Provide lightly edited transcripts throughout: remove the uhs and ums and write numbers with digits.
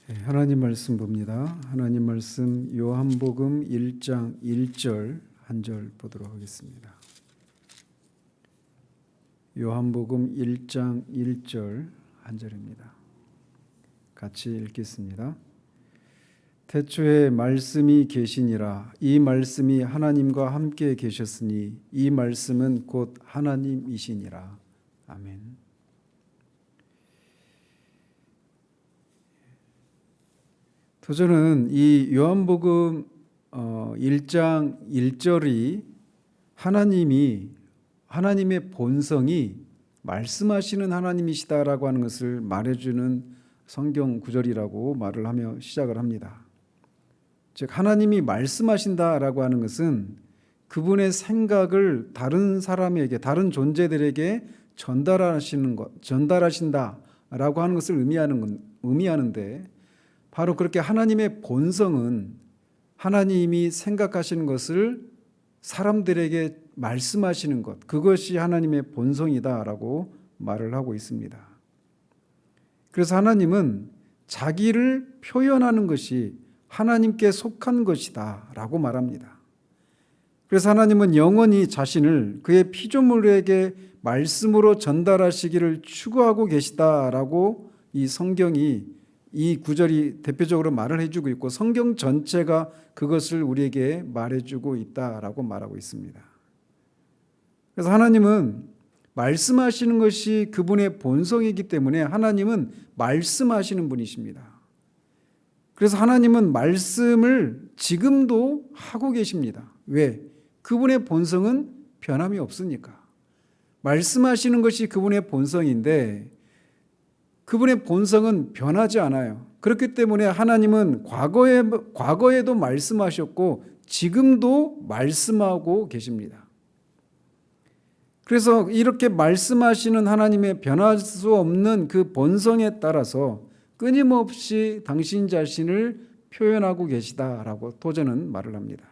하나님 말씀 봅니다. 하나님 말씀 요한복음 1장 1절 한 절 보도록 하겠습니다. 요한복음 1장 1절 한 절입니다. 같이 읽겠습니다. 태초에 말씀이 계시니라. 이 말씀이 하나님과 함께 계셨으니 이 말씀은 곧 하나님이시니라. 아멘. 저는 이 요한복음 1장 1절이 하나님의 본성이 말씀하시는 하나님이시다라고 하는 것을 말해주는 성경 구절이라고 말을 하며 시작을 합니다. 즉 하나님이 말씀하신다라고 하는 것은 그분의 생각을 다른 사람에게, 다른 존재들에게 전달하신다라고 하는 것을 의미하는데, 바로 그렇게 하나님의 본성은 하나님이 생각하시는 것을 사람들에게 말씀하시는 것, 그것이 하나님의 본성이다라고 말을 하고 있습니다. 그래서 하나님은 자기를 표현하는 것이 하나님께 속한 것이다 라고 말합니다. 그래서 하나님은 영원히 자신을 그의 피조물에게 말씀으로 전달하시기를 추구하고 계시다라고 이 성경이, 이 구절이 대표적으로 말을 해주고 있고, 성경 전체가 그것을 우리에게 말해주고 있다라고 말하고 있습니다. 그래서 하나님은 말씀하시는 것이 그분의 본성이기 때문에 하나님은 말씀하시는 분이십니다. 그래서 하나님은 말씀을 지금도 하고 계십니다. 왜? 그분의 본성은 변함이 없으니까. 말씀하시는 것이 그분의 본성인데 그분의 본성은 변하지 않아요. 그렇기 때문에 하나님은 과거에도 말씀하셨고 지금도 말씀하고 계십니다. 그래서 이렇게 말씀하시는 하나님의 변할 수 없는 그 본성에 따라서 끊임없이 당신 자신을 표현하고 계시다라고 토저는 말을 합니다.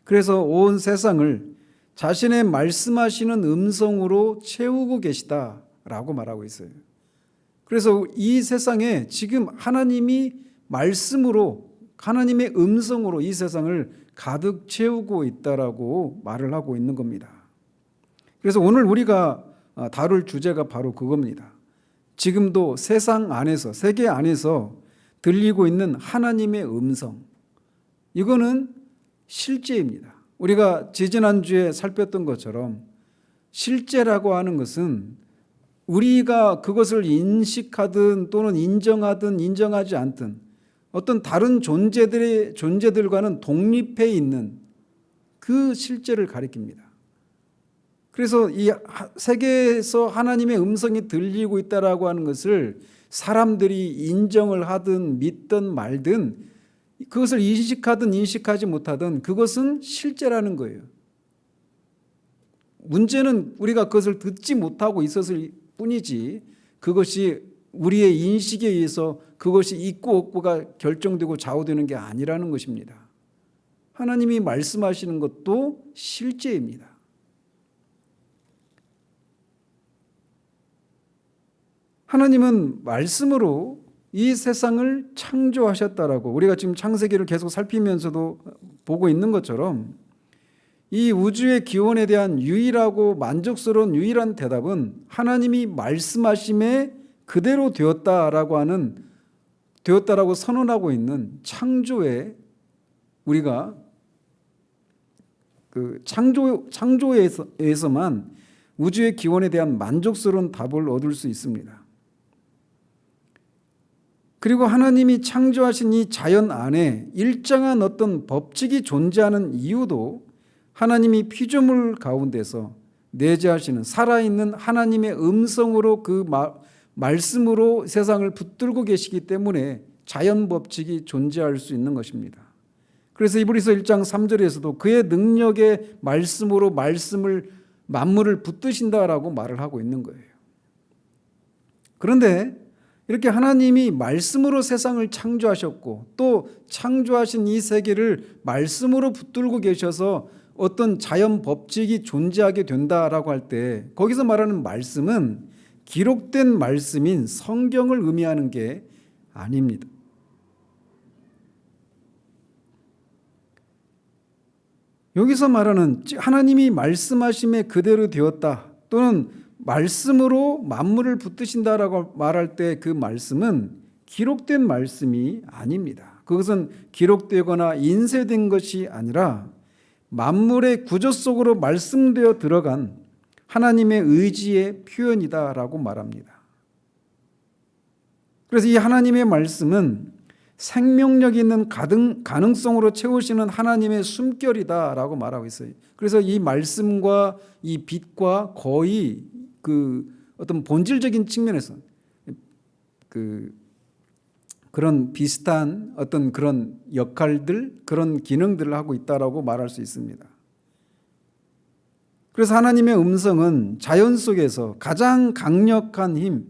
그래서 온 세상을 자신의 말씀하시는 음성으로 채우고 계시다라고 말하고 있어요. 그래서 이 세상에 지금 하나님이 말씀으로, 하나님의 음성으로 이 세상을 가득 채우고 있다라고 말을 하고 있는 겁니다. 그래서 오늘 우리가 다룰 주제가 바로 그겁니다. 지금도 세상 안에서, 세계 안에서 들리고 있는 하나님의 음성, 이거는 실제입니다. 우리가 지지난주에 살폈던 것처럼 실제라고 하는 것은 우리가 그것을 인식하든 또는 인정하든 인정하지 않든 어떤 다른 존재들과는 독립해 있는 그 실제를 가리킵니다. 그래서 이 세계에서 하나님의 음성이 들리고 있다라고 하는 것을 사람들이 인정을 하든 믿든 말든, 그것을 인식하든 인식하지 못하든 그것은 실제라는 거예요. 문제는 우리가 그것을 듣지 못하고 있었을 뿐이지, 그것이 우리의 인식에 의해서 그것이 있고 없고가 결정되고 좌우되는 게 아니라는 것입니다. 하나님이 말씀하시는 것도 실제입니다. 하나님은 말씀으로 이 세상을 창조하셨다라고, 우리가 지금 창세기를 계속 살피면서도 보고 있는 것처럼 이 우주의 기원에 대한 유일하고 만족스러운 유일한 대답은 하나님이 말씀하심에 그대로 되었다라고 선언하고 있는 창조에, 우리가 그 창조에서만 우주의 기원에 대한 만족스러운 답을 얻을 수 있습니다. 그리고 하나님이 창조하신 이 자연 안에 일정한 어떤 법칙이 존재하는 이유도 하나님이 피조물 가운데서 내재하시는 살아있는 하나님의 음성으로, 그 말씀으로 세상을 붙들고 계시기 때문에 자연 법칙이 존재할 수 있는 것입니다. 그래서 이브리서 1장 3절에서도 그의 능력의 말씀으로 만물을 붙드신다라고 말을 하고 있는 거예요. 그런데 이렇게 하나님이 말씀으로 세상을 창조하셨고 또 창조하신 이 세계를 말씀으로 붙들고 계셔서 어떤 자연 법칙이 존재하게 된다라고 할 때, 거기서 말하는 말씀은 기록된 말씀인 성경을 의미하는 게 아닙니다. 여기서 말하는 하나님이 말씀하심에 그대로 되었다 또는 말씀으로 만물을 붙드신다라고 말할 때 그 말씀은 기록된 말씀이 아닙니다. 그것은 기록되거나 인쇄된 것이 아니라 만물의 구조 속으로 말씀되어 들어간 하나님의 의지의 표현이다라고 말합니다. 그래서 이 하나님의 말씀은 생명력 있는 가능성으로 채우시는 하나님의 숨결이다라고 말하고 있어요. 그래서 이 말씀과 이 빛과 거의 그 어떤 본질적인 측면에서 그런 비슷한 어떤 그런 역할들, 그런 기능들을 하고 있다라고 말할 수 있습니다. 그래서 하나님의 음성은 자연 속에서 가장 강력한 힘,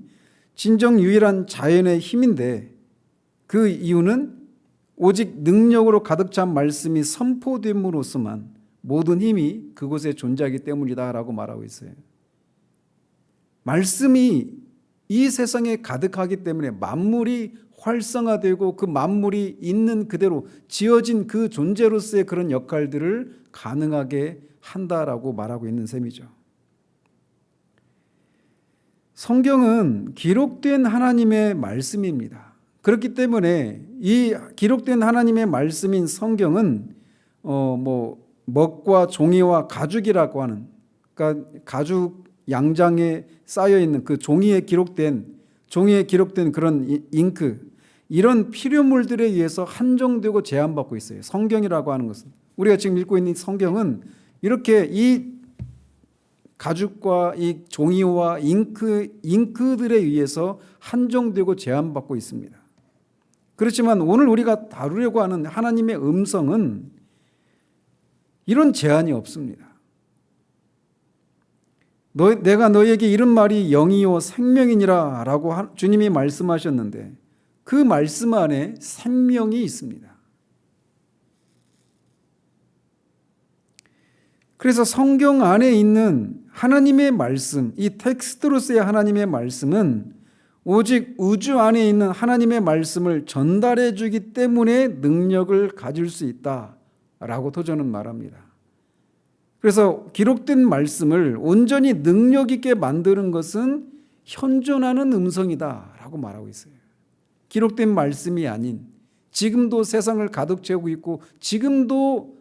진정 유일한 자연의 힘인데 그 이유는 오직 능력으로 가득 찬 말씀이 선포됨으로써만 모든 힘이 그곳에 존재하기 때문이다라고 말하고 있어요. 말씀이 이 세상에 가득하기 때문에 만물이 활성화되고 그 만물이 있는 그대로 지어진 그 존재로서의 그런 역할들을 가능하게 한다라고 말하고 있는 셈이죠. 성경은 기록된 하나님의 말씀입니다. 그렇기 때문에 이 기록된 하나님의 말씀인 성경은 먹과 종이와 가죽이라고 하는, 그러니까 가죽 양장에 쌓여 있는 그 종이에 기록된 그런 잉크, 이런 필요물들에 의해서 한정되고 제한받고 있어요. 성경이라고 하는 것은, 우리가 지금 읽고 있는 성경은 이렇게 이 가죽과 이 종이와 잉크들에 의해서 한정되고 제한받고 있습니다. 그렇지만 오늘 우리가 다루려고 하는 하나님의 음성은 이런 제한이 없습니다. 내가 너에게 이른 말이 영이요 생명이니라 라고 주님이 말씀하셨는데 그 말씀 안에 생명이 있습니다. 그래서 성경 안에 있는 하나님의 말씀, 이 텍스트로서의 하나님의 말씀은 오직 우주 안에 있는 하나님의 말씀을 전달해 주기 때문에 능력을 가질 수 있다라고 저는 말합니다. 그래서 기록된 말씀을 온전히 능력 있게 만드는 것은 현존하는 음성이다라고 말하고 있어요. 기록된 말씀이 아닌, 지금도 세상을 가득 채우고 있고 지금도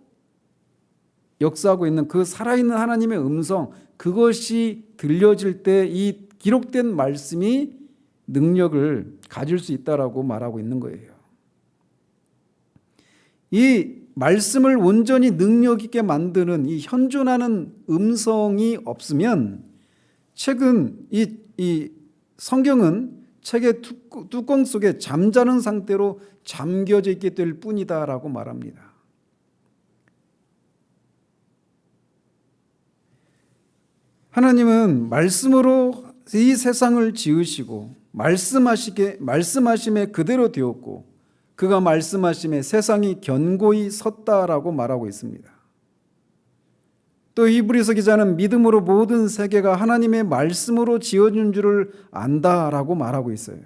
역사하고 있는 그 살아있는 하나님의 음성, 그것이 들려질 때 이 기록된 말씀이 능력을 가질 수 있다라고 말하고 있는 거예요. 이 말씀을 온전히 능력 있게 만드는 이 현존하는 음성이 없으면 책은 이 성경은 책의 뚜껑 속에 잠자는 상태로 잠겨져 있게 될 뿐이다라고 말합니다. 하나님은 말씀으로 이 세상을 지으시고 말씀하심에 그대로 되었고 그가 말씀하심에 세상이 견고히 섰다라고 말하고 있습니다. 또 히브리서 기자는 믿음으로 모든 세계가 하나님의 말씀으로 지어진 줄을 안다라고 말하고 있어요.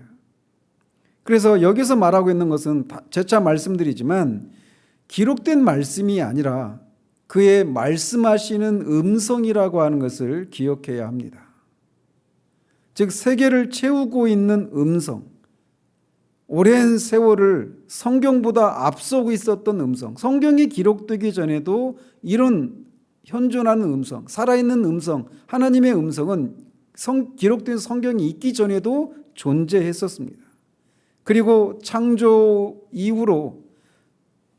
그래서 여기서 말하고 있는 것은 재차 말씀드리지만 기록된 말씀이 아니라 그의 말씀하시는 음성이라고 하는 것을 기억해야 합니다. 즉 세계를 채우고 있는 음성, 오랜 세월을 성경보다 앞서고 있었던 음성, 성경이 기록되기 전에도 이런 현존하는 음성, 살아있는 음성, 하나님의 음성은 기록된 성경이 있기 전에도 존재했었습니다. 그리고 창조 이후로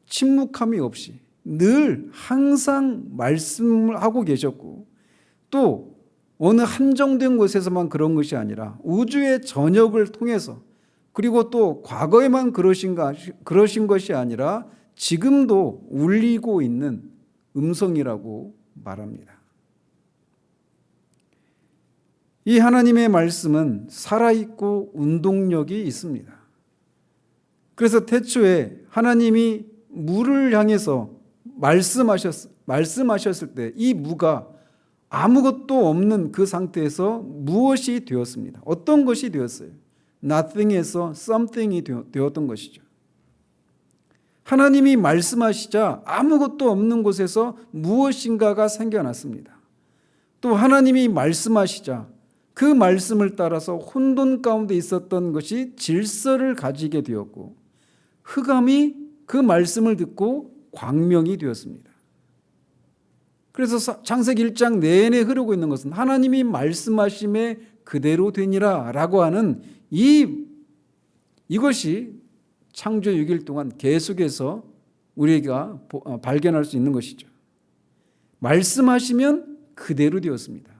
침묵함이 없이 늘 항상 말씀을 하고 계셨고 또 어느 한정된 곳에서만 그런 것이 아니라 우주의 전역을 통해서 그리고 또 과거에만 그러신 것이 아니라 지금도 울리고 있는 음성이라고 말합니다. 이 하나님의 말씀은 살아있고 운동력이 있습니다. 그래서 태초에 하나님이 무를 향해서 말씀하셨을 때 이 무가 아무것도 없는 그 상태에서 무엇이 되었습니다. 어떤 것이 되었어요? nothing에서 something이 되었던 것이죠. 하나님이 말씀하시자 아무것도 없는 곳에서 무엇인가가 생겨났습니다. 또 하나님이 말씀하시자 그 말씀을 따라서 혼돈 가운데 있었던 것이 질서를 가지게 되었고, 흑암이 그 말씀을 듣고 광명이 되었습니다. 그래서 창세기 1장 내내 흐르고 있는 것은 하나님이 말씀하심에 그대로 되니라 라고 하는 이것이 창조 6일 동안 계속해서 우리가 발견할 수 있는 것이죠. 말씀하시면 그대로 되었습니다.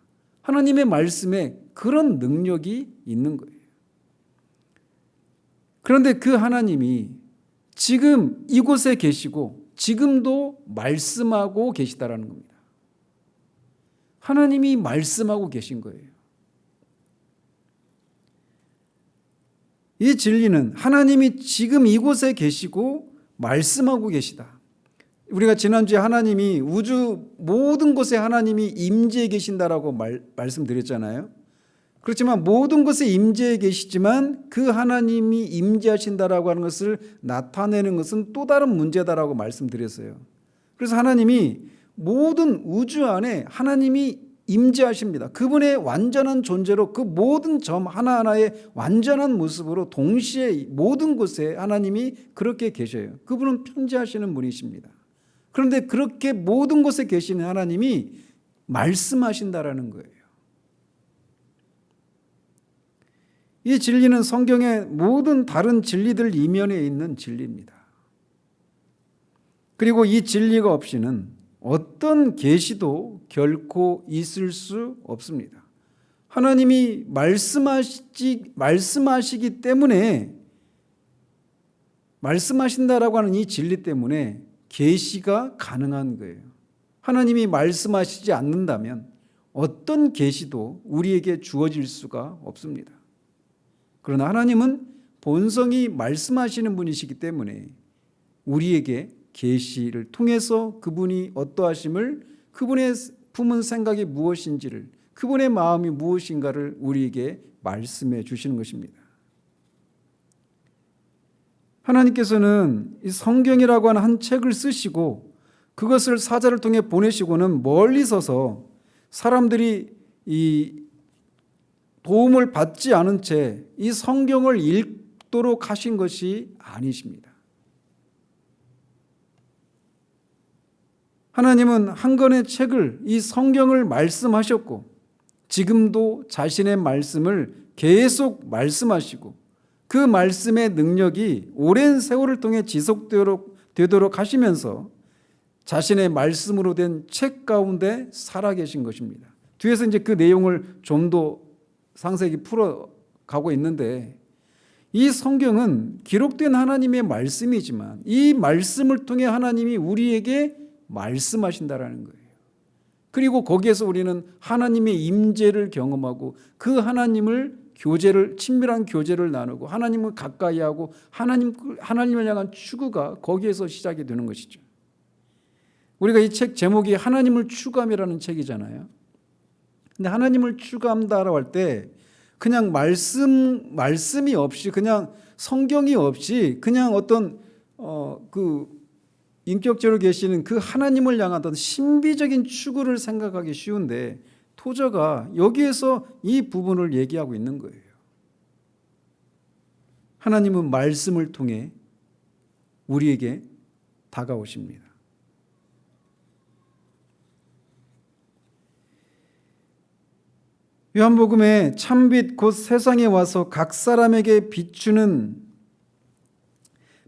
하나님의 말씀에 그런 능력이 있는 거예요. 그런데 그 하나님이 지금 이곳에 계시고 지금도 말씀하고 계시다라는 겁니다. 하나님이 말씀하고 계신 거예요. 이 진리는 하나님이 지금 이곳에 계시고 말씀하고 계시다. 우리가 지난주에 하나님이 우주 모든 곳에 하나님이 임재해 계신다라고 말씀드렸잖아요. 그렇지만 모든 곳에 임재해 계시지만 그 하나님이 임재하신다라고 하는 것을 나타내는 것은 또 다른 문제다라고 말씀드렸어요. 그래서 하나님이 모든 우주 안에 하나님이 임재하십니다. 그분의 완전한 존재로 그 모든 점 하나하나의 완전한 모습으로 동시에 모든 곳에 하나님이 그렇게 계셔요. 그분은 편재하시는 분이십니다. 그런데 그렇게 모든 곳에 계시는 하나님이 말씀하신다라는 거예요. 이 진리는 성경의 모든 다른 진리들 이면에 있는 진리입니다. 그리고 이 진리가 없이는 어떤 계시도 결코 있을 수 없습니다. 하나님이 말씀하시기 때문에, 말씀하신다라고 하는 이 진리 때문에 계시가 가능한 거예요. 하나님이 말씀하시지 않는다면 어떤 계시도 우리에게 주어질 수가 없습니다. 그러나 하나님은 본성이 말씀하시는 분이시기 때문에 우리에게 계시를 통해서 그분이 어떠하심을, 그분의 품은 생각이 무엇인지를, 그분의 마음이 무엇인가를 우리에게 말씀해 주시는 것입니다. 하나님께서는 이 성경이라고 하는 한 책을 쓰시고 그것을 사자를 통해 보내시고는 멀리 서서 사람들이 이 도움을 받지 않은 채 이 성경을 읽도록 하신 것이 아니십니다. 하나님은 한 권의 책을, 이 성경을 말씀하셨고 지금도 자신의 말씀을 계속 말씀하시고 그 말씀의 능력이 오랜 세월을 통해 지속되도록 하시면서 자신의 말씀으로 된 책 가운데 살아계신 것입니다. 뒤에서 이제 그 내용을 좀 더 상세히 풀어가고 있는데, 이 성경은 기록된 하나님의 말씀이지만 이 말씀을 통해 하나님이 우리에게 말씀하신다라는 거예요. 그리고 거기에서 우리는 하나님의 임재를 경험하고 그 하나님을 친밀한 교제를 나누고 하나님을 가까이하고 하나님을 향한 추구가 거기에서 시작이 되는 것이죠. 우리가 이 책 제목이 하나님을 추구함이라는 책이잖아요. 근데 하나님을 추구한다라고 할 때 그냥 말씀이 없이, 그냥 성경이 없이 그냥 어떤 인격적으로 계시는 그 하나님을 향한 어떤 신비적인 추구를 생각하기 쉬운데, 토저가 여기에서 이 부분을 얘기하고 있는 거예요. 하나님은 말씀을 통해 우리에게 다가오십니다. 요한복음에 참빛 곧 세상에 와서 각 사람에게 비추는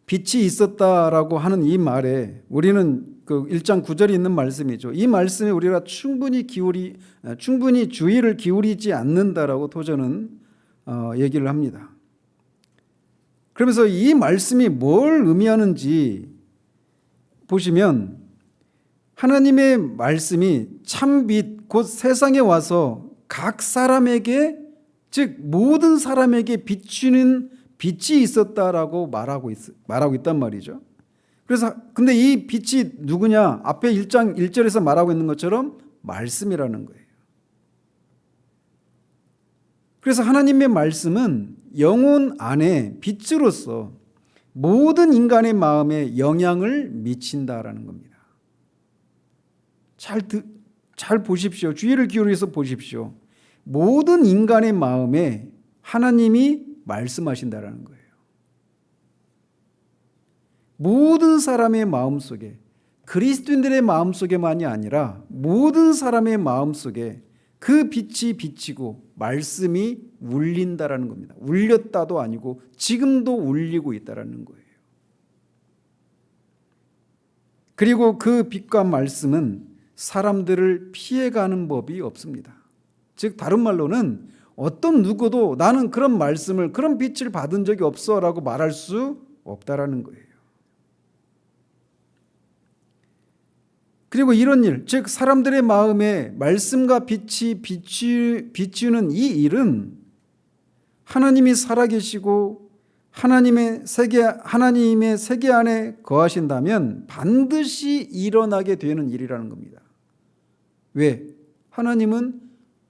빛이 있었다라고 하는 이 말에 우리는 그 1장 9절에 있는 말씀이죠. 이 말씀에 우리가 충분히 주의를 기울이지 않는다라고 토저는 얘기를 합니다. 그러면서 이 말씀이 뭘 의미하는지 보시면, 하나님의 말씀이 참빛 곧 세상에 와서 각 사람에게, 즉 모든 사람에게 비추는 빛이 있었다라고 말하고 있단 말이죠. 그래서 근데 이 빛이 누구냐? 앞에 1장 1절에서 말하고 있는 것처럼 말씀이라는 거예요. 그래서 하나님의 말씀은 영혼 안에 빛으로서 모든 인간의 마음에 영향을 미친다라는 겁니다. 잘 보십시오. 주의를 기울여서 보십시오. 모든 인간의 마음에 하나님이 말씀하신다라는 거예요. 모든 사람의 마음속에, 그리스도인들의 마음속에만이 아니라 모든 사람의 마음속에 그 빛이 비치고 말씀이 울린다라는 겁니다. 울렸다도 아니고 지금도 울리고 있다라는 거예요. 그리고 그 빛과 말씀은 사람들을 피해가는 법이 없습니다. 즉 다른 말로는 어떤 누구도 나는 그런 말씀을, 그런 빛을 받은 적이 없어 라고 말할 수 없다라는 거예요. 그리고 이런 일, 즉 사람들의 마음에 말씀과 빛이 비추는 이 일은 하나님이 살아계시고 하나님의 세계 안에 거하신다면 반드시 일어나게 되는 일이라는 겁니다. 왜? 하나님은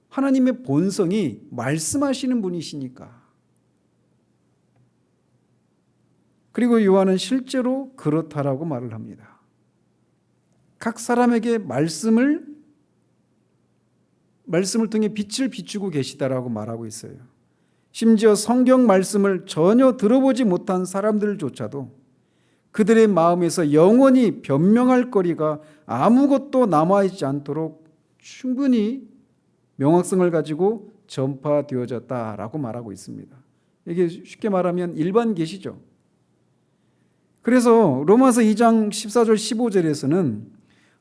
하나님의 본성이 말씀하시는 분이시니까. 그리고 요한은 실제로 그렇다라고 말을 합니다. 각 사람에게 말씀을 통해 빛을 비추고 계시다라고 말하고 있어요. 심지어 성경 말씀을 전혀 들어보지 못한 사람들조차도 그들의 마음에서 영원히 변명할 거리가 아무것도 남아있지 않도록 충분히 명확성을 가지고 전파되어졌다라고 말하고 있습니다. 이게 쉽게 말하면 일반 계시죠. 그래서 로마서 2장 14절 15절에서는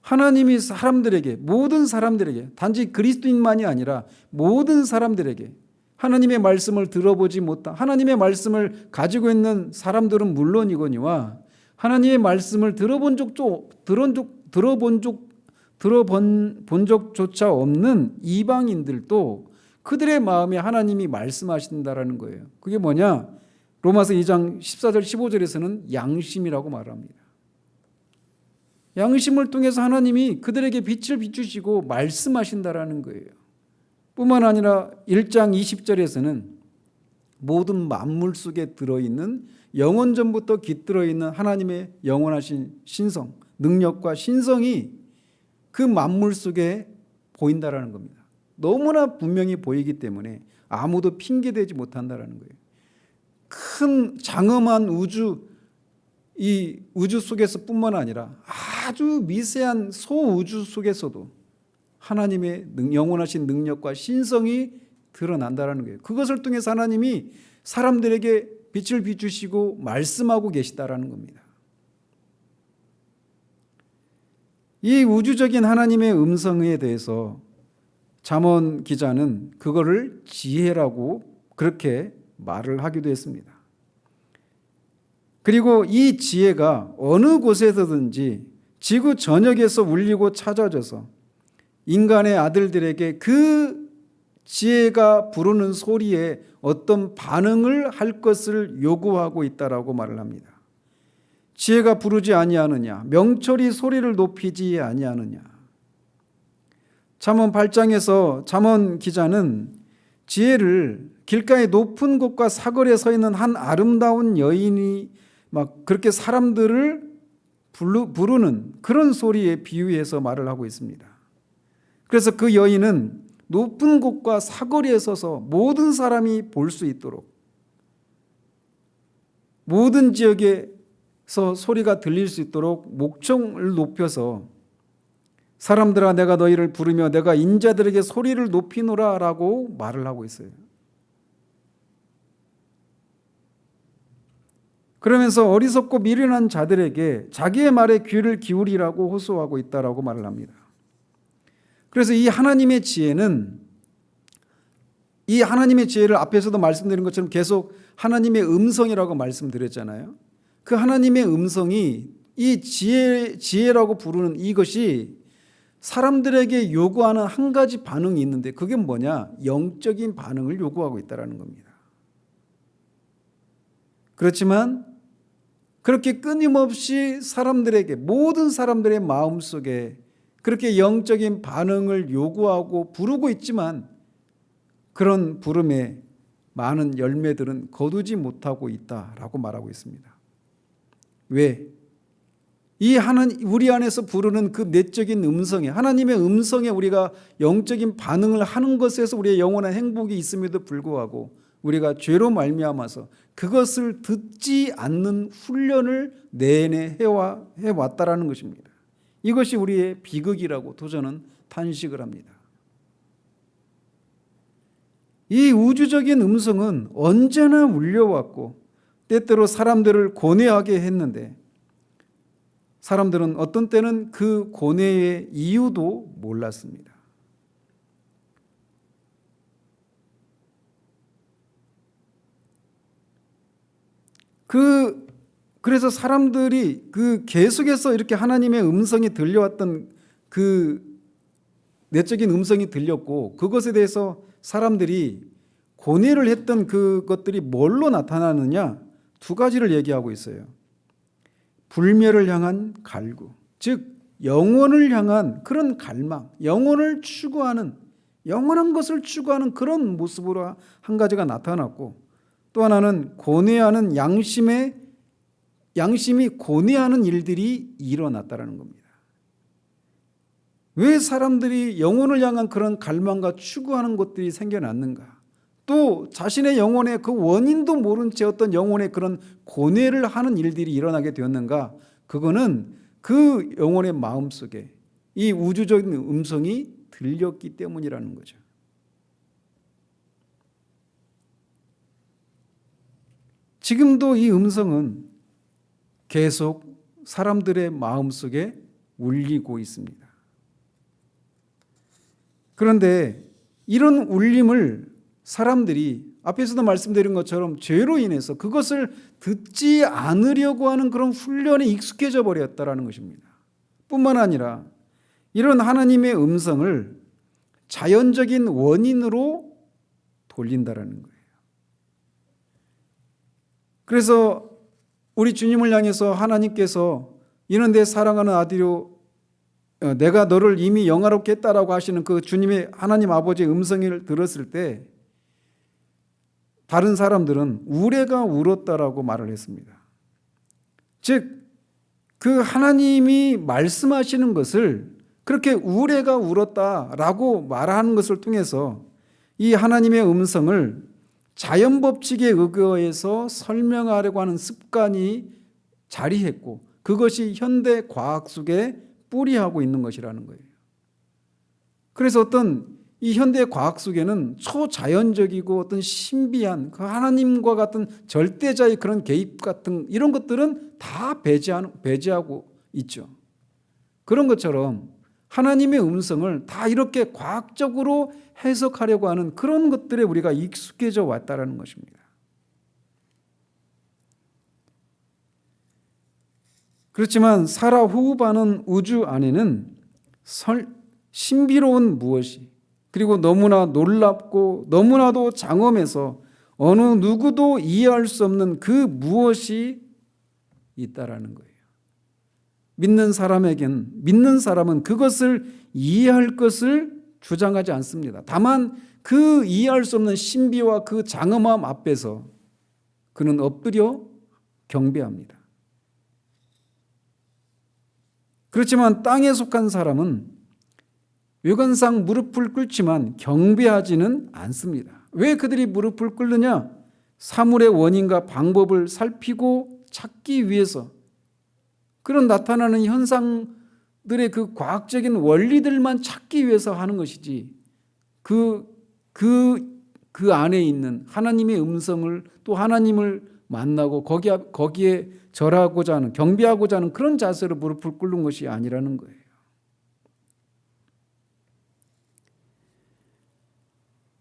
하나님이 사람들에게, 모든 사람들에게, 단지 그리스도인만이 아니라 모든 사람들에게 하나님의 말씀을 들어보지 못한, 하나님의 말씀을 가지고 있는 사람들은 물론이거니와 하나님의 말씀을 들어본 적조차 없는 이방인들도 그들의 마음에 하나님이 말씀하신다라는 거예요. 그게 뭐냐? 로마서 2장 14절 15절에서는 양심이라고 말합니다. 양심을 통해서 하나님이 그들에게 빛을 비추시고 말씀하신다라는 거예요. 뿐만 아니라 1장 20절에서는 모든 만물 속에 들어있는 영원전부터 깃들어 있는 하나님의 영원하신 신성, 능력과 신성이 그 만물 속에 보인다라는 겁니다. 너무나 분명히 보이기 때문에 아무도 핑계대지 못한다라는 거예요. 큰 장엄한 이 우주 속에서뿐만 아니라 아주 미세한 소우주 속에서도 하나님의 영원하신 능력과 신성이 드러난다는 거예요. 그것을 통해서 하나님이 사람들에게 빛을 비추시고 말씀하고 계시다라는 겁니다. 이 우주적인 하나님의 음성에 대해서 잠언 기자는 그거를 지혜라고 그렇게 말을 하기도 했습니다. 그리고 이 지혜가 어느 곳에서든지 지구 전역에서 울리고 찾아져서 인간의 아들들에게 그 지혜가 부르는 소리에 어떤 반응을 할 것을 요구하고 있다라고 말을 합니다. 지혜가 부르지 아니하느냐, 명철이 소리를 높이지 아니하느냐. 잠언 8장에서 잠언 기자는 지혜를 길가의 높은 곳과 사거리에 서 있는 한 아름다운 여인이 막 그렇게 사람들을 부르는 그런 소리에 비유해서 말을 하고 있습니다. 그래서 그 여인은 높은 곳과 사거리에 서서 모든 사람이 볼 수 있도록, 모든 지역에서 소리가 들릴 수 있도록 목청을 높여서 사람들아 내가 너희를 부르며 내가 인자들에게 소리를 높이노라 라고 말을 하고 있어요. 그러면서 어리석고 미련한 자들에게 자기의 말에 귀를 기울이라고 호소하고 있다라고 말을 합니다. 그래서 이 하나님의 지혜는, 이 하나님의 지혜를 앞에서도 말씀드린 것처럼 계속 하나님의 음성이라고 말씀드렸잖아요. 그 하나님의 음성이 이 지혜라고 부르는 이것이 사람들에게 요구하는 한 가지 반응이 있는데 그게 뭐냐? 영적인 반응을 요구하고 있다는 겁니다. 그렇지만 그렇게 끊임없이 사람들에게, 모든 사람들의 마음속에 그렇게 영적인 반응을 요구하고 부르고 있지만 그런 부름에 많은 열매들은 거두지 못하고 있다라고 말하고 있습니다. 왜? 이 우리 안에서 부르는 그 내적인 음성에, 하나님의 음성에 우리가 영적인 반응을 하는 것에서 우리의 영원한 행복이 있음에도 불구하고 우리가 죄로 말미암아서 그것을 듣지 않는 훈련을 내내 해왔다라는 것입니다. 이것이 우리의 비극이라고 저는 탄식을 합니다. 이 우주적인 음성은 언제나 울려왔고 때때로 사람들을 고뇌하게 했는데 사람들은 어떤 때는 그 고뇌의 이유도 몰랐습니다. 그래서 사람들이 계속해서 이렇게 하나님의 음성이 들려왔던 그 내적인 음성이 들렸고 그것에 대해서 사람들이 고뇌를 했던 그것들이 뭘로 나타나느냐? 두 가지를 얘기하고 있어요. 불멸을 향한 갈구, 즉 영원을 향한 그런 갈망, 영원을 추구하는, 영원한 것을 추구하는 그런 모습으로 한 가지가 나타났고, 또 하나는 고뇌하는 양심이 고뇌하는 일들이 일어났다는 겁니다. 왜 사람들이 영혼을 향한 그런 갈망과 추구하는 것들이 생겨났는가? 또 자신의 영혼의 그 원인도 모른 채 어떤 영혼의 그런 고뇌를 하는 일들이 일어나게 되었는가? 그거는 그 영혼의 마음속에 이 우주적인 음성이 들렸기 때문이라는 거죠. 지금도 이 음성은 계속 사람들의 마음속에 울리고 있습니다. 그런데 이런 울림을 사람들이 앞에서도 말씀드린 것처럼 죄로 인해서 그것을 듣지 않으려고 하는 그런 훈련에 익숙해져 버렸다는 것입니다. 뿐만 아니라 이런 하나님의 음성을 자연적인 원인으로 돌린다는 거예요. 그래서 우리 주님을 향해서 하나님께서 이는 내 사랑하는 아들이요 내가 너를 이미 영화롭게 했다라고 하시는 그 주님의 하나님 아버지의 음성을 들었을 때 다른 사람들은 우레가 울었다라고 말을 했습니다. 즉 그 하나님이 말씀하시는 것을 그렇게 우레가 울었다라고 말하는 것을 통해서 이 하나님의 음성을 자연 법칙에 의거해서 설명하려고 하는 습관이 자리했고 그것이 현대 과학 속에 뿌리하고 있는 것이라는 거예요. 그래서 이 현대 과학 속에는 초자연적이고 어떤 신비한 그 하나님과 같은 절대자의 그런 개입 같은 이런 것들은 다 배제하고 있죠. 그런 것처럼 하나님의 음성을 다 이렇게 과학적으로 해석하려고 하는 그런 것들에 우리가 익숙해져 왔다는 것입니다. 그렇지만 살아 호흡하는 우주 안에는 신비로운 무엇이 그리고 너무나 놀랍고 너무나도 장엄해서 어느 누구도 이해할 수 없는 그 무엇이 있다라는 거예요. 믿는 사람은 그것을 이해할 것을 주장하지 않습니다. 다만 그 이해할 수 없는 신비와 그 장엄함 앞에서 그는 엎드려 경배합니다. 그렇지만 땅에 속한 사람은 외관상 무릎을 꿇지만 경배하지는 않습니다. 왜 그들이 무릎을 꿇느냐? 사물의 원인과 방법을 살피고 찾기 위해서 그런 나타나는 현상들의 그 과학적인 원리들만 찾기 위해서 하는 것이지 그 안에 있는 하나님의 음성을 또 하나님을 만나고 거기에 절하고자 하는 경배하고자 하는 그런 자세로 무릎을 꿇는 것이 아니라는 거예요.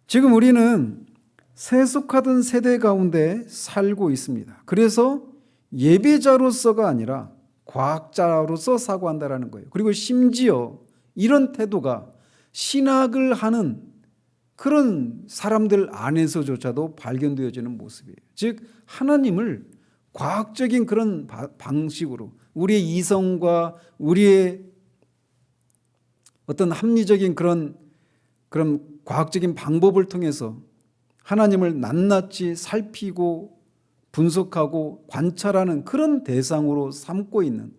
지금 우리는 세속화된 세대 가운데 살고 있습니다. 그래서 예배자로서가 아니라 과학자로서 사고한다는 거예요. 그리고 심지어 이런 태도가 신학을 하는 그런 사람들 안에서조차도 발견되어지는 모습이에요. 즉 하나님을 과학적인 그런 방식으로 우리의 이성과 우리의 어떤 합리적인 그런 과학적인 방법을 통해서 하나님을 낱낱이 살피고 분석하고 관찰하는 그런 대상으로 삼고 있는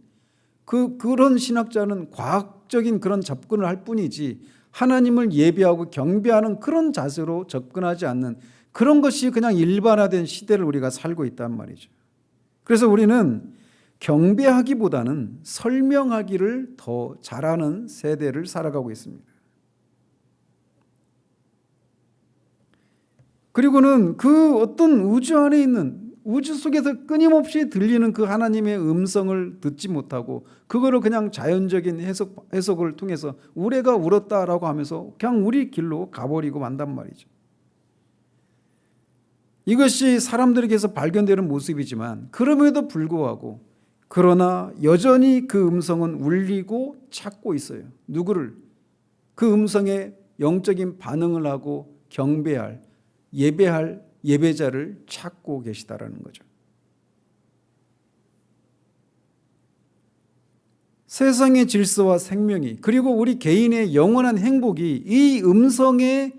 그런 신학자는 과학적인 그런 접근을 할 뿐이지 하나님을 예배하고 경배하는 그런 자세로 접근하지 않는 그런 것이 그냥 일반화된 시대를 우리가 살고 있단 말이죠. 그래서 우리는 경배하기보다는 설명하기를 더 잘하는 세대를 살아가고 있습니다. 그리고는 그 어떤 우주 안에 있는 우주 속에서 끊임없이 들리는 그 하나님의 음성을 듣지 못하고 그거를 그냥 자연적인 해석을 통해서 우레가 울었다라고 하면서 그냥 우리 길로 가버리고 만단 말이죠. 이것이 사람들에게서 발견되는 모습이지만 그럼에도 불구하고 그러나 여전히 그 음성은 울리고 찾고 있어요. 누구를? 그 음성에 영적인 반응을 하고 경배할, 예배할 예배자를 찾고 계시다라는 거죠. 세상의 질서와 생명이 그리고 우리 개인의 영원한 행복이 이 음성에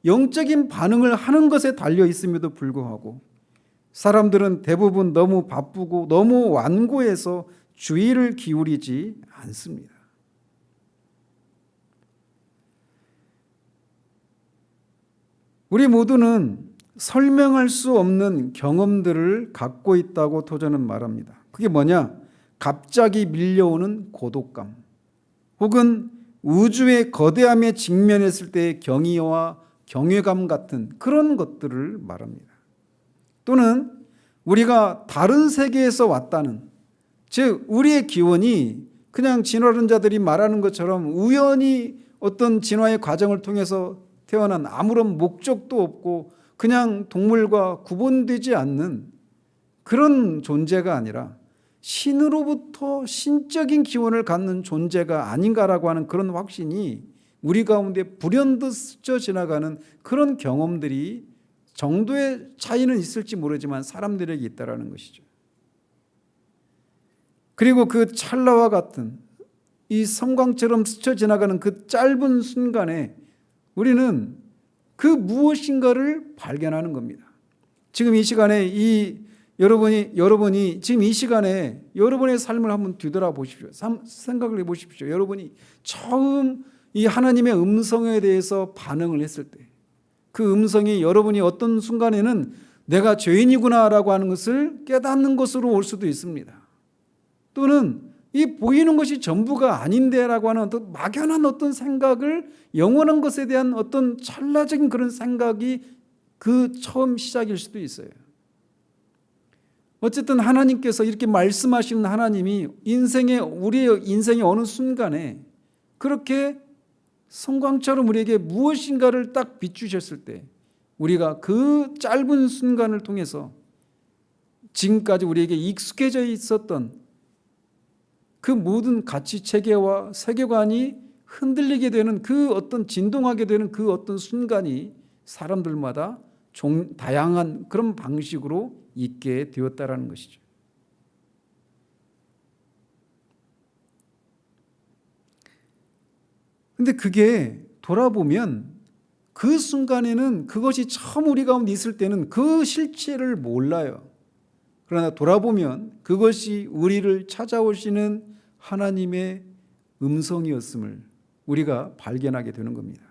영적인 반응을 하는 것에 달려 있음에도 불구하고 사람들은 대부분 너무 바쁘고 너무 완고해서 주의를 기울이지 않습니다. 우리 모두는 설명할 수 없는 경험들을 갖고 있다고 토저는 말합니다. 그게 뭐냐? 갑자기 밀려오는 고독감 혹은 우주의 거대함에 직면했을 때의 경이와 경외감 같은 그런 것들을 말합니다. 또는 우리가 다른 세계에서 왔다는, 즉 우리의 기원이 그냥 진화론자들이 말하는 것처럼 우연히 어떤 진화의 과정을 통해서 태어난 아무런 목적도 없고 그냥 동물과 구분되지 않는 그런 존재가 아니라 신으로부터 신적인 기원을 갖는 존재가 아닌가라고 하는 그런 확신이 우리 가운데 불현듯 스쳐 지나가는 그런 경험들이 정도의 차이는 있을지 모르지만 사람들에게 있다라는 것이죠. 그리고 그 찰나와 같은 이 성광처럼 스쳐 지나가는 그 짧은 순간에 우리는 그 무엇인가를 발견하는 겁니다. 지금 이 시간에 여러분이 지금 이 시간에 여러분의 삶을 한번 뒤돌아보십시오. 생각을 해보십시오. 여러분이 처음 이 하나님의 음성에 대해서 반응을 했을 때 그 음성이 여러분이 어떤 순간에는 내가 죄인이구나라고 하는 것을 깨닫는 것으로 올 수도 있습니다. 또는 이 보이는 것이 전부가 아닌데라고 하는 어떤 막연한 어떤 생각을 영원한 것에 대한 어떤 찰나적인 그런 생각이 그 처음 시작일 수도 있어요. 어쨌든 하나님께서 이렇게 말씀하시는 하나님이 우리의 인생의 어느 순간에 그렇게 성광처럼 우리에게 무엇인가를 딱 비추셨을 때 우리가 그 짧은 순간을 통해서 지금까지 우리에게 익숙해져 있었던 그 모든 가치 체계와 세계관이 흔들리게 되는 그 어떤 진동하게 되는 그 어떤 순간이 사람들마다 다양한 그런 방식으로 있게 되었다라는 것이죠. 근데 그게 돌아보면 그 순간에는 그것이 처음 우리 가운데 있을 때는 그 실체를 몰라요. 그러나 돌아보면 그것이 우리를 찾아오시는 하나님의 음성이었음을 우리가 발견하게 되는 겁니다.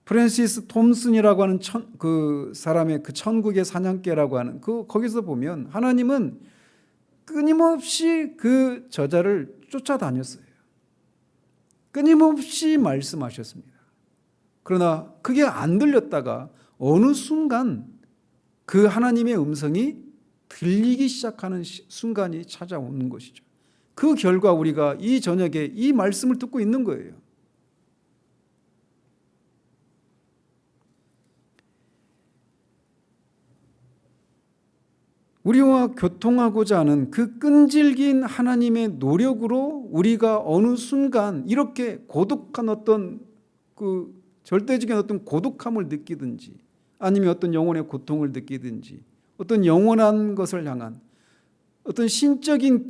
프랜시스 톰슨이라고 하는 그 사람의 그 천국의 사냥개라고 하는 거기서 보면 하나님은 끊임없이 그 저자를 쫓아다녔어요. 끊임없이 말씀하셨습니다. 그러나 그게 안 들렸다가 어느 순간 그 하나님의 음성이 들리기 시작하는 순간이 찾아오는 것이죠. 그 결과 우리가 이 저녁에 이 말씀을 듣고 있는 거예요. 우리와 교통하고자 하는 그 끈질긴 하나님의 노력으로 우리가 어느 순간 이렇게 고독한 어떤 그 절대적인 어떤 고독함을 느끼든지 아니면 어떤 영혼의 고통을 느끼든지 어떤 영원한 것을 향한 어떤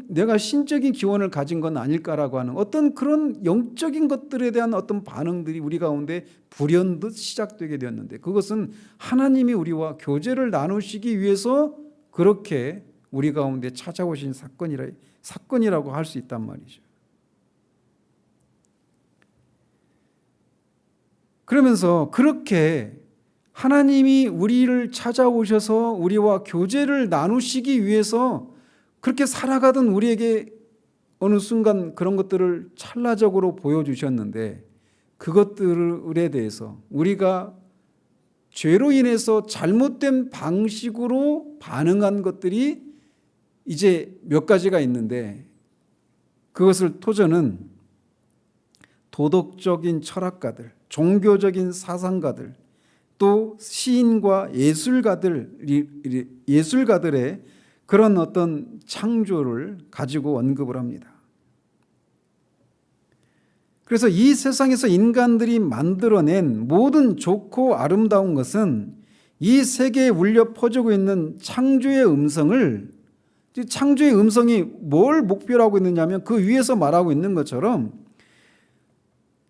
내가 신적인 기원을 가진 건 아닐까라고 하는 어떤 그런 영적인 것들에 대한 어떤 반응들이 우리 가운데 불현듯 시작되게 되었는데, 그것은 하나님이 우리와 교제를 나누시기 위해서 그렇게 우리 가운데 찾아오신 사건이라고 할 수 있단 말이죠. 그러면서 그렇게 하나님이 우리를 찾아오셔서 우리와 교제를 나누시기 위해서 그렇게 살아가던 우리에게 어느 순간 그런 것들을 찰나적으로 보여주셨는데, 그것들에 대해서 우리가 죄로 인해서 잘못된 방식으로 반응한 것들이 이제 몇 가지가 있는데, 그것을 토저는 도덕적인 철학가들, 종교적인 사상가들, 또 시인과 예술가들의 그런 어떤 창조를 가지고 언급을 합니다. 그래서 이 세상에서 인간들이 만들어낸 모든 좋고 아름다운 것은 이 세계에 울려 퍼지고 있는 창조의 음성이 뭘 목표로 하고 있느냐면, 그 위에서 말하고 있는 것처럼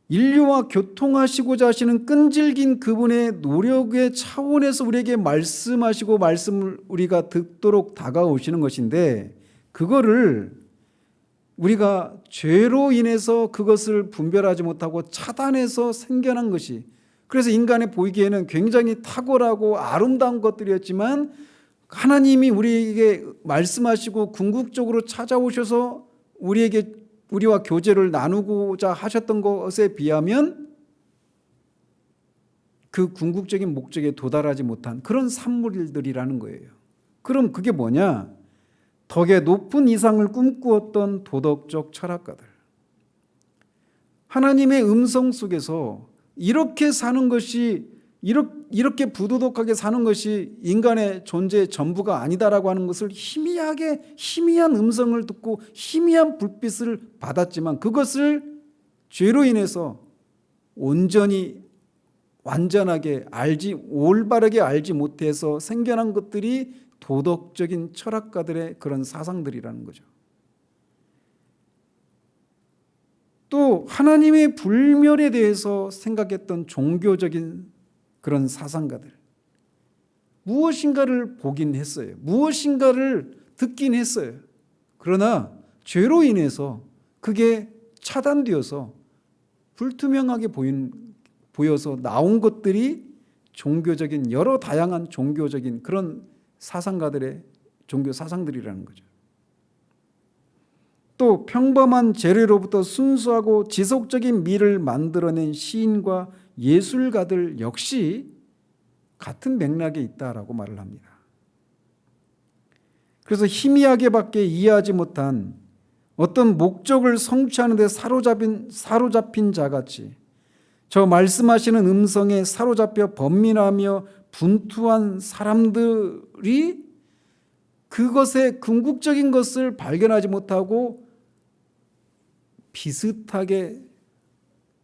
인류와 교통하시고자 하시는 끈질긴 그분의 노력의 차원에서 우리에게 말씀하시고 말씀을 우리가 듣도록 다가오시는 것인데, 그거를 우리가 죄로 인해서 그것을 분별하지 못하고 차단해서 생겨난 것이, 그래서 인간에 보이기에는 굉장히 탁월하고 아름다운 것들이었지만, 하나님이 우리에게 말씀하시고 궁극적으로 찾아오셔서 우리와 교제를 나누고자 하셨던 것에 비하면 그 궁극적인 목적에 도달하지 못한 그런 산물들이라는 거예요. 그럼 그게 뭐냐? 덕의 높은 이상을 꿈꾸었던 도덕적 철학가들, 하나님의 음성 속에서 이렇게 사는 것이, 이렇게 부도덕하게 사는 것이 인간의 존재의 전부가 아니다라고 하는 것을 희미한 음성을 듣고 희미한 불빛을 받았지만, 그것을 죄로 인해서 완전하게 올바르게 알지 못해서 생겨난 것들이 도덕적인 철학가들의 그런 사상들이라는 거죠. 또 하나님의 불멸에 대해서 생각했던 종교적인 그런 사상가들, 무엇인가를 보긴 했어요. 무엇인가를 듣긴 했어요. 그러나 죄로 인해서 그게 차단되어서 불투명하게 보여서 나온 것들이 여러 다양한 종교적인 그런 사상가들의 종교 사상들이라는 거죠. 또 평범한 재료로부터 순수하고 지속적인 미를 만들어낸 시인과 예술가들 역시 같은 맥락에 있다라고 말을 합니다. 그래서 희미하게밖에 이해하지 못한 어떤 목적을 성취하는 데 사로잡힌 자같이 저 말씀하시는 음성에 사로잡혀 번민하며 분투한 사람들이 그것의 궁극적인 것을 발견하지 못하고 비슷하게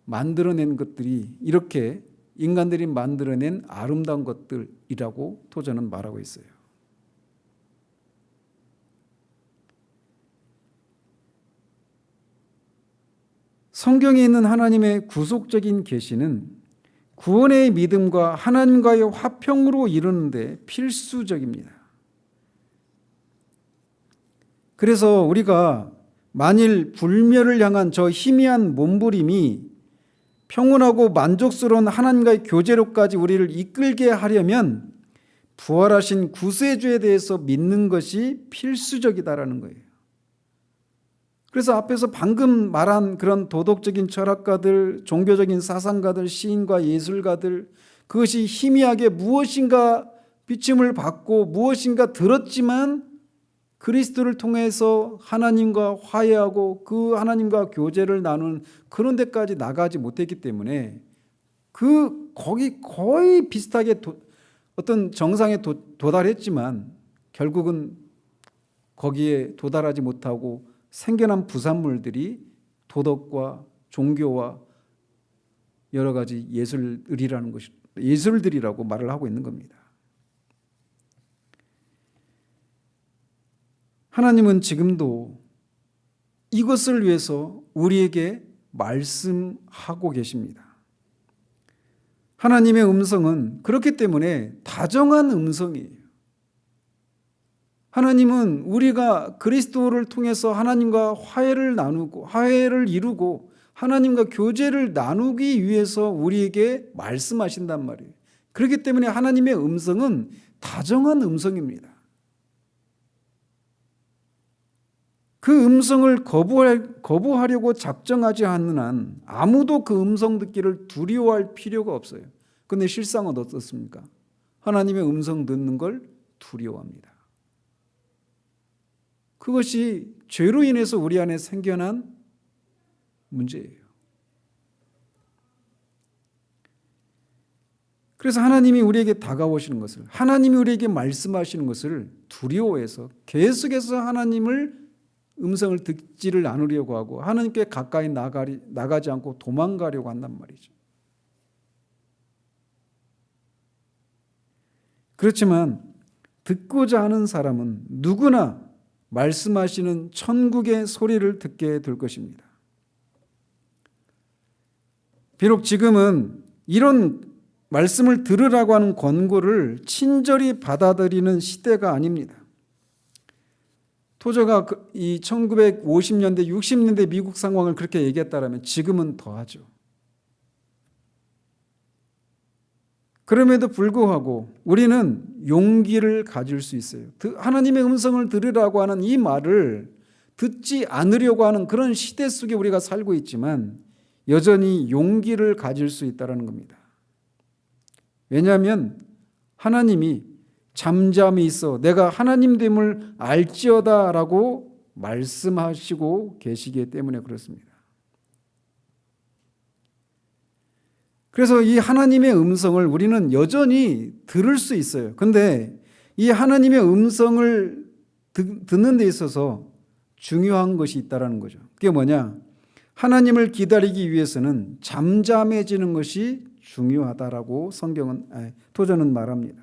만들어낸 것들이 이렇게 인간들이 만들어낸 아름다운 것들이라고 토저는 말하고 있어요. 성경에 있는 하나님의 구속적인 계시는 구원의 믿음과 하나님과의 화평으로 이루는데 필수적입니다. 그래서 우리가 만일 불멸을 향한 저 희미한 몸부림이 평온하고 만족스러운 하나님과의 교제로까지 우리를 이끌게 하려면 부활하신 구세주에 대해서 믿는 것이 필수적이다라는 거예요. 그래서 앞에서 방금 말한 그런 도덕적인 철학가들, 종교적인 사상가들, 시인과 예술가들, 그것이 희미하게 무엇인가 비침을 받고 무엇인가 들었지만 그리스도를 통해서 하나님과 화해하고 그 하나님과 교제를 나눈 그런 데까지 나가지 못했기 때문에 거기 거의 비슷하게 어떤 정상에 도달했지만 결국은 거기에 도달하지 못하고 생겨난 부산물들이 도덕과 종교와 여러 가지 예술들이라고 말을 하고 있는 겁니다. 하나님은 지금도 이것을 위해서 우리에게 말씀하고 계십니다. 하나님의 음성은 그렇기 때문에 다정한 음성이에요. 하나님은 우리가 그리스도를 통해서 하나님과 화해를 이루고 하나님과 교제를 나누기 위해서 우리에게 말씀하신단 말이에요. 그렇기 때문에 하나님의 음성은 다정한 음성입니다. 그 음성을 거부하려고 작정하지 않는 한 아무도 그 음성 듣기를 두려워할 필요가 없어요. 그런데 실상은 어떻습니까? 하나님의 음성 듣는 걸 두려워합니다. 그것이 죄로 인해서 우리 안에 생겨난 문제예요. 그래서 하나님이 우리에게 다가오시는 것을, 하나님이 우리에게 말씀하시는 것을 두려워해서 계속해서 하나님을 음성을 듣지를 않으려고 하고 하나님께 가까이 나가지 않고 도망가려고 한단 말이죠. 그렇지만 듣고자 하는 사람은 누구나 말씀하시는 천국의 소리를 듣게 될 것입니다. 비록 지금은 이런 말씀을 들으라고 하는 권고를 친절히 받아들이는 시대가 아닙니다. 토저가 이 1950년대, 60년대 미국 상황을 그렇게 얘기했다면 지금은 더하죠. 그럼에도 불구하고 우리는 용기를 가질 수 있어요. 하나님의 음성을 들으라고 하는 이 말을 듣지 않으려고 하는 그런 시대 속에 우리가 살고 있지만 여전히 용기를 가질 수 있다는 겁니다. 왜냐하면 하나님이 잠잠히 있어 내가 하나님됨을 알지어다 라고 말씀하시고 계시기 때문에 그렇습니다. 그래서 이 하나님의 음성을 우리는 여전히 들을 수 있어요. 그런데 이 하나님의 음성을 듣는 데 있어서 중요한 것이 있다는 거죠. 그게 뭐냐? 하나님을 기다리기 위해서는 잠잠해지는 것이 중요하다라고 토저는 말합니다.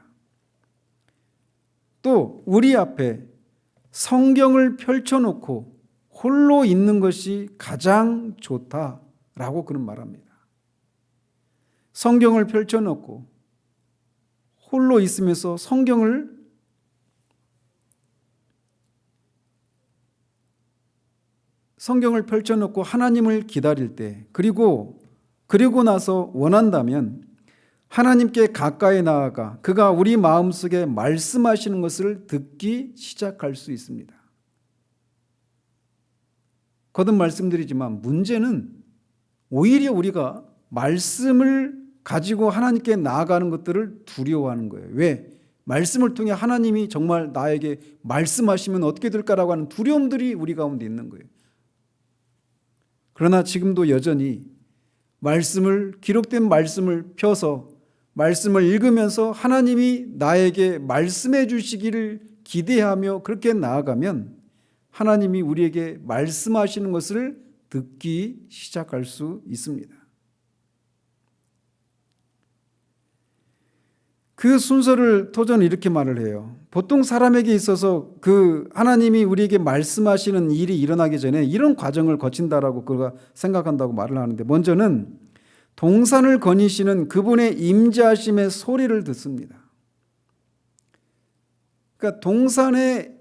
또 우리 앞에 성경을 펼쳐놓고 홀로 있는 것이 가장 좋다라고 그는 말합니다. 성경을 펼쳐놓고 홀로 있으면서 성경을 펼쳐놓고 하나님을 기다릴 때 그리고 나서 원한다면 하나님께 가까이 나아가 그가 우리 마음속에 말씀하시는 것을 듣기 시작할 수 있습니다. 거듭 말씀드리지만 문제는 오히려 우리가 말씀을 가지고 하나님께 나아가는 것들을 두려워하는 거예요. 왜? 말씀을 통해 하나님이 정말 나에게 말씀하시면 어떻게 될까라고 하는 두려움들이 우리 가운데 있는 거예요. 그러나 지금도 여전히 기록된 말씀을 펴서 말씀을 읽으면서 하나님이 나에게 말씀해 주시기를 기대하며 그렇게 나아가면 하나님이 우리에게 말씀하시는 것을 듣기 시작할 수 있습니다. 그 순서를 토저는 이렇게 말을 해요. 보통 사람에게 있어서 그 하나님이 우리에게 말씀하시는 일이 일어나기 전에 이런 과정을 거친다라고 그가 생각한다고 말을 하는데 먼저는 동산을 거니시는 그분의 임재하심의 소리를 듣습니다. 그러니까 동산에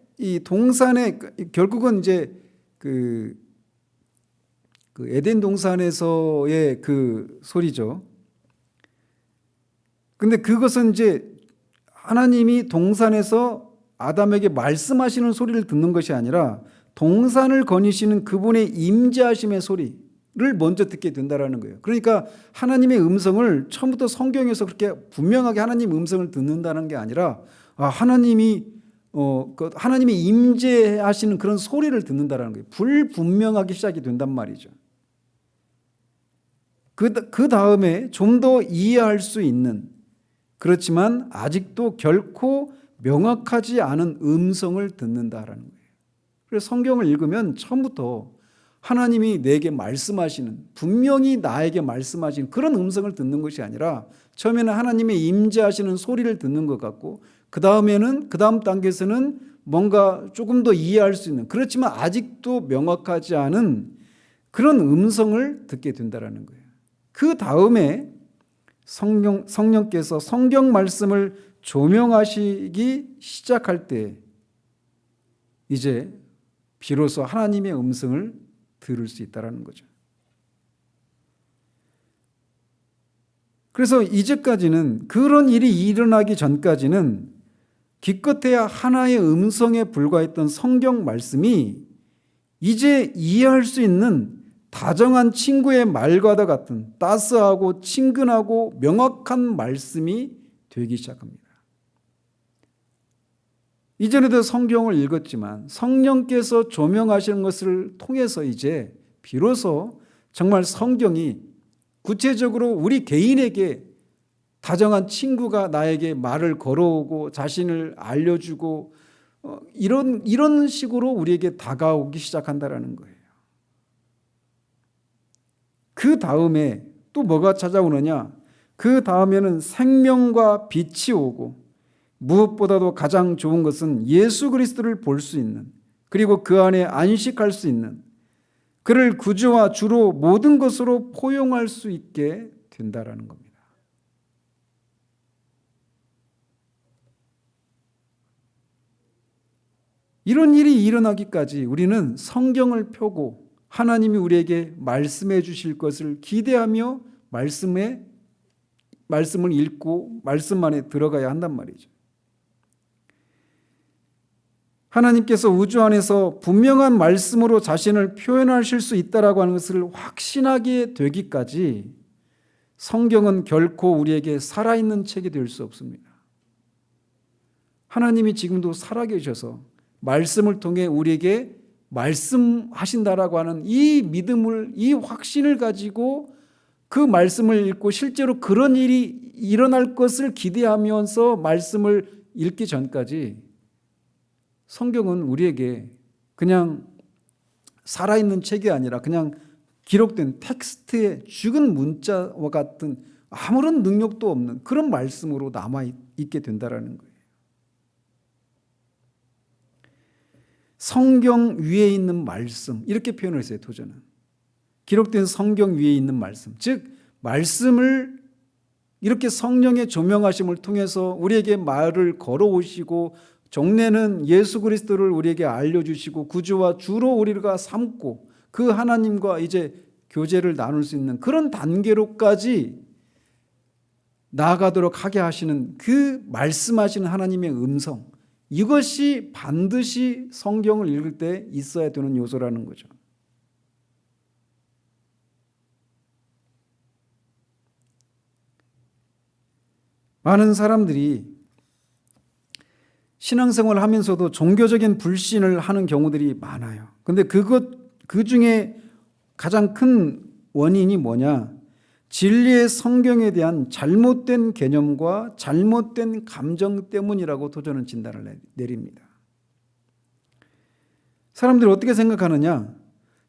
결국은 이제 그 에덴 동산에서의 그 소리죠. 근데 그것은 이제 하나님이 동산에서 아담에게 말씀하시는 소리를 듣는 것이 아니라 동산을 거니시는 그분의 임재하심의 소리를 먼저 듣게 된다라는 거예요. 그러니까 하나님의 음성을 처음부터 성경에서 그렇게 분명하게 하나님 음성을 듣는다는 게 아니라 하나님이 임재하시는 그런 소리를 듣는다라는 거예요. 불분명하게 시작이 된단 말이죠. 그 다음에 좀 더 이해할 수 있는 그렇지만 아직도 결코 명확하지 않은 음성을 듣는다라는 거예요. 그래서 성경을 읽으면 처음부터 하나님이 내게 말씀하시는 분명히 나에게 말씀하시는 그런 음성을 듣는 것이 아니라 처음에는 하나님의 임재하시는 소리를 듣는 것 같고 그 다음 단계에서는 뭔가 조금 더 이해할 수 있는, 그렇지만 아직도 명확하지 않은 그런 음성을 듣게 된다는 거예요. 그 다음에 성령께서 성경 말씀을 조명하시기 시작할 때 이제 비로소 하나님의 음성을 들을 수 있다는 거죠. 그래서 이제까지는, 그런 일이 일어나기 전까지는 기껏해야 하나의 음성에 불과했던 성경 말씀이 이제 이해할 수 있는 다정한 친구의 말과도 같은 따스하고 친근하고 명확한 말씀이 되기 시작합니다. 이전에도 성경을 읽었지만 성령께서 조명하시는 것을 통해서 이제 비로소 정말 성경이 구체적으로 우리 개인에게 다정한 친구가 나에게 말을 걸어오고 자신을 알려주고 이런 식으로 우리에게 다가오기 시작한다는 거예요. 그 다음에 또 뭐가 찾아오느냐? 그 다음에는 생명과 빛이 오고, 무엇보다도 가장 좋은 것은 예수 그리스도를 볼 수 있는, 그리고 그 안에 안식할 수 있는, 그를 구주와 주로 모든 것으로 포용할 수 있게 된다라는 겁니다. 이런 일이 일어나기까지 우리는 성경을 펴고 하나님이 우리에게 말씀해 주실 것을 기대하며 말씀을 읽고 말씀 안에 들어가야 한단 말이죠. 하나님께서 우주 안에서 분명한 말씀으로 자신을 표현하실 수 있다라고 하는 것을 확신하게 되기까지 성경은 결코 우리에게 살아있는 책이 될 수 없습니다. 하나님이 지금도 살아계셔서 말씀을 통해 우리에게 말씀하신다라고 하는 이 믿음을, 이 확신을 가지고 그 말씀을 읽고 실제로 그런 일이 일어날 것을 기대하면서 말씀을 읽기 전까지 성경은 우리에게 그냥 살아있는 책이 아니라 그냥 기록된 텍스트의 죽은 문자와 같은 아무런 능력도 없는 그런 말씀으로 남아있게 된다는 거예요. 성경 위에 있는 말씀, 이렇게 표현을 했어요. 도전은 기록된 성경 위에 있는 말씀, 즉 말씀을 이렇게 성령의 조명하심을 통해서 우리에게 말을 걸어오시고 종래는 예수 그리스도를 우리에게 알려주시고 구주와 주로 우리가 삼고 그 하나님과 이제 교제를 나눌 수 있는 그런 단계로까지 나아가도록 하게 하시는 그 말씀하시는 하나님의 음성, 이것이 반드시 성경을 읽을 때 있어야 되는 요소라는 거죠. 많은 사람들이 신앙생활을 하면서도 종교적인 불신을 하는 경우들이 많아요. 그런데 그 중에 가장 큰 원인이 뭐냐? 진리의 성경에 대한 잘못된 개념과 잘못된 감정 때문이라고 도전은 진단을 내립니다. 사람들이 어떻게 생각하느냐?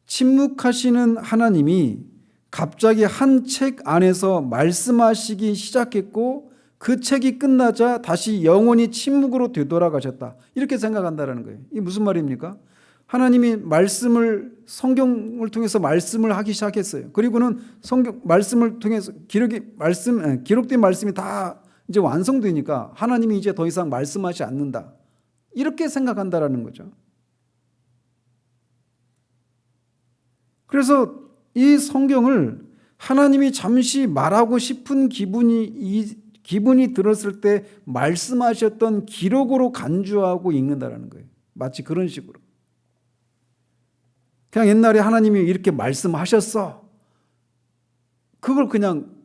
침묵하시는 하나님이 갑자기 한 책 안에서 말씀하시기 시작했고 그 책이 끝나자 다시 영원히 침묵으로 되돌아가셨다, 이렇게 생각한다는 거예요. 이게 무슨 말입니까? 하나님이 성경을 통해서 말씀을 하기 시작했어요. 그리고는 성경 말씀을 통해서 기록된 말씀이 다 이제 완성되니까 하나님이 이제 더 이상 말씀하지 않는다, 이렇게 생각한다라는 거죠. 그래서 이 성경을 하나님이 잠시 말하고 싶은 기분이 들었을 때 말씀하셨던 기록으로 간주하고 읽는다라는 거예요. 마치 그런 식으로. 그냥 옛날에 하나님이 이렇게 말씀하셨어, 그걸 그냥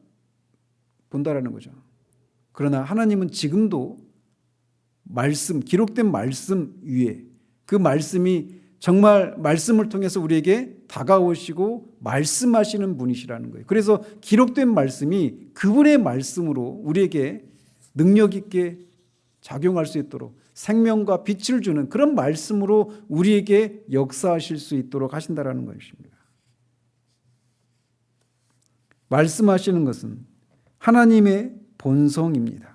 본다라는 거죠. 그러나 하나님은 지금도 기록된 말씀 위에 그 말씀이 정말 말씀을 통해서 우리에게 다가오시고 말씀하시는 분이시라는 거예요. 그래서 기록된 말씀이 그분의 말씀으로 우리에게 능력 있게 작용할 수 있도록 생명과 빛을 주는 그런 말씀으로 우리에게 역사하실 수 있도록 하신다라는 것입니다. 말씀하시는 것은 하나님의 본성입니다.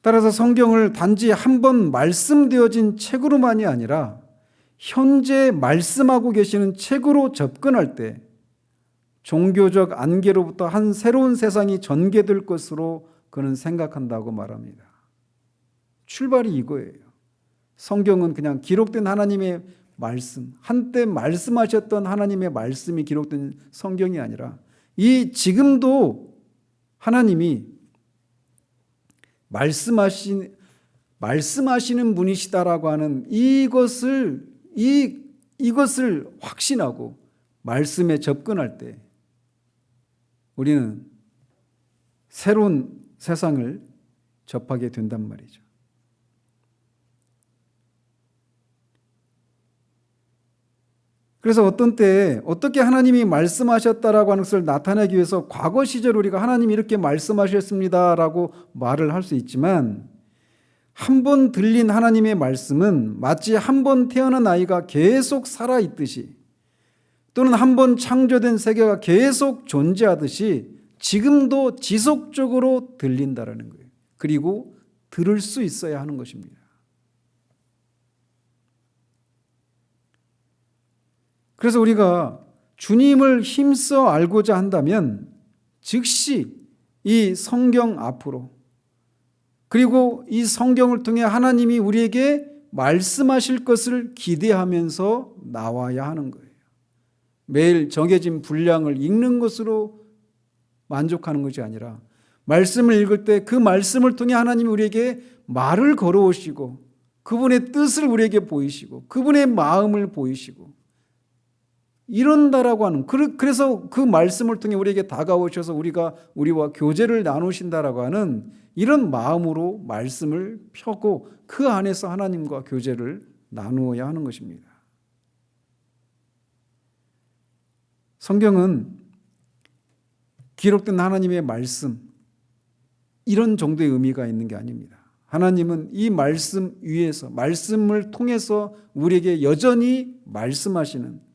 따라서 성경을 단지 한 번 말씀되어진 책으로만이 아니라 현재 말씀하고 계시는 책으로 접근할 때 종교적 안개로부터 한 새로운 세상이 전개될 것으로 그는 생각한다고 말합니다. 출발이 이거예요. 성경은 그냥 기록된 하나님의 말씀, 한때 말씀하셨던 하나님의 말씀이 기록된 성경이 아니라 지금도 하나님이 말씀하시는 분이시다라고 하는 이것을 확신하고 말씀에 접근할 때 우리는 새로운 세상을 접하게 된단 말이죠. 그래서 어떤 때에 어떻게 하나님이 말씀하셨다라고 하는 것을 나타내기 위해서 과거 시절 우리가 하나님이 이렇게 말씀하셨습니다라고 말을 할 수 있지만, 한 번 들린 하나님의 말씀은 마치 한 번 태어난 아이가 계속 살아있듯이, 또는 한 번 창조된 세계가 계속 존재하듯이 지금도 지속적으로 들린다라는 거예요. 그리고 들을 수 있어야 하는 것입니다. 그래서 우리가 주님을 힘써 알고자 한다면 즉시 이 성경 앞으로, 그리고 이 성경을 통해 하나님이 우리에게 말씀하실 것을 기대하면서 나와야 하는 거예요. 매일 정해진 분량을 읽는 것으로 만족하는 것이 아니라 말씀을 읽을 때 그 말씀을 통해 하나님이 우리에게 말을 걸어오시고 그분의 뜻을 우리에게 보이시고 그분의 마음을 보이시고 이런다라고 하는, 그래서 그 말씀을 통해 우리에게 다가오셔서 우리와 교제를 나누신다라고 하는 이런 마음으로 말씀을 펴고 그 안에서 하나님과 교제를 나누어야 하는 것입니다. 성경은 기록된 하나님의 말씀, 이런 정도의 의미가 있는 게 아닙니다. 하나님은 이 말씀 위에서, 말씀을 통해서 우리에게 여전히 말씀하시는,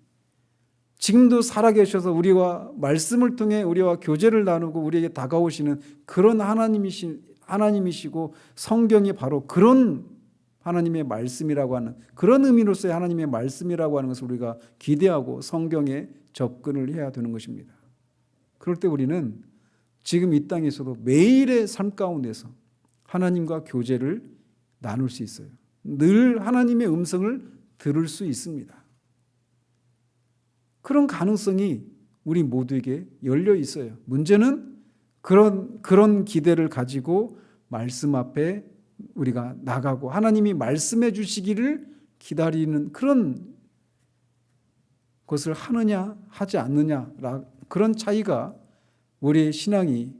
지금도 살아계셔서 우리와 말씀을 통해 우리와 교제를 나누고 우리에게 다가오시는 그런 하나님이시고, 성경이 바로 그런 하나님의 말씀이라고 하는, 그런 의미로서의 하나님의 말씀이라고 하는 것을 우리가 기대하고 성경에 접근을 해야 되는 것입니다. 그럴 때 우리는 지금 이 땅에서도 매일의 삶 가운데서 하나님과 교제를 나눌 수 있어요. 늘 하나님의 음성을 들을 수 있습니다. 그런 가능성이 우리 모두에게 열려 있어요. 문제는 그런 기대를 가지고 말씀 앞에 우리가 나가고 하나님이 말씀해 주시기를 기다리는 그런 것을 하느냐 하지 않느냐, 그런 차이가 우리의 신앙이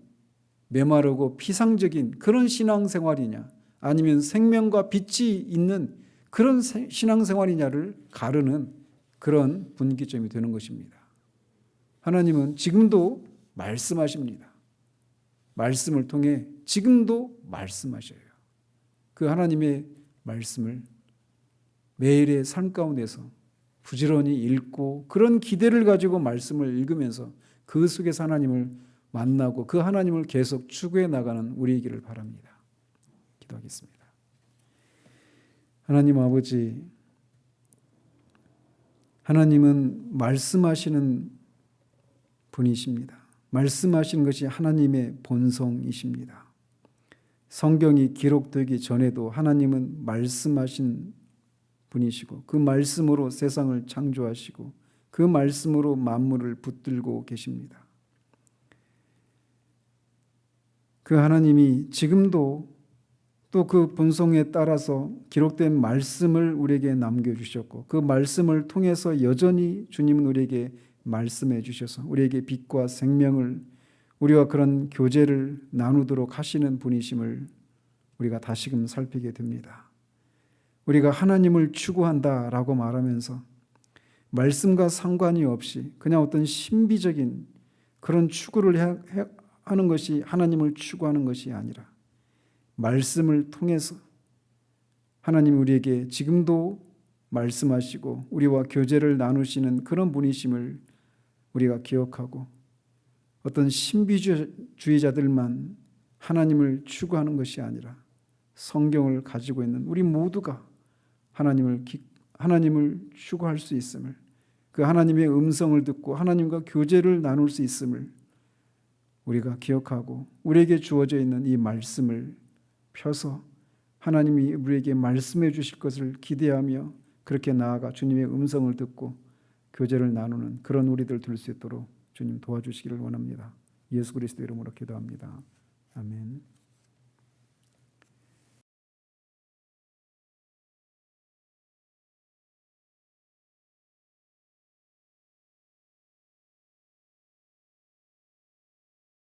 메마르고 피상적인 그런 신앙생활이냐, 아니면 생명과 빛이 있는 그런 신앙생활이냐를 가르는 그런 분기점이 되는 것입니다. 하나님은 지금도 말씀하십니다. 말씀을 통해 지금도 말씀하셔요. 그 하나님의 말씀을 매일의 삶 가운데서 부지런히 읽고 그런 기대를 가지고 말씀을 읽으면서 그 속에서 하나님을 만나고 그 하나님을 계속 추구해 나가는 우리이기를 바랍니다. 기도하겠습니다. 하나님 아버지, 하나님은 말씀하시는 분이십니다. 말씀하시는 것이 하나님의 본성이십니다. 성경이 기록되기 전에도 하나님은 말씀하신 분이시고 그 말씀으로 세상을 창조하시고 그 말씀으로 만물을 붙들고 계십니다. 그 하나님이 지금도 또 그 본성에 따라서 기록된 말씀을 우리에게 남겨주셨고 그 말씀을 통해서 여전히 주님은 우리에게 말씀해 주셔서 우리에게 빛과 생명을, 우리와 그런 교제를 나누도록 하시는 분이심을 우리가 다시금 살피게 됩니다. 우리가 하나님을 추구한다라고 말하면서 말씀과 상관이 없이 그냥 어떤 신비적인 그런 추구를 하는 것이 하나님을 추구하는 것이 아니라 말씀을 통해서 하나님 우리에게 지금도 말씀하시고 우리와 교제를 나누시는 그런 분이심을 우리가 기억하고 어떤 신비주의자들만 하나님을 추구하는 것이 아니라 성경을 가지고 있는 우리 모두가 하나님을 추구할 수 있음을, 그 하나님의 음성을 듣고 하나님과 교제를 나눌 수 있음을 우리가 기억하고, 우리에게 주어져 있는 이 말씀을 펴서 하나님이 우리에게 말씀해 주실 것을 기대하며 그렇게 나아가 주님의 음성을 듣고 교제를 나누는 그런 우리들 될 수 있도록 주님 도와주시기를 원합니다. 예수 그리스도 이름으로 기도합니다. 아멘.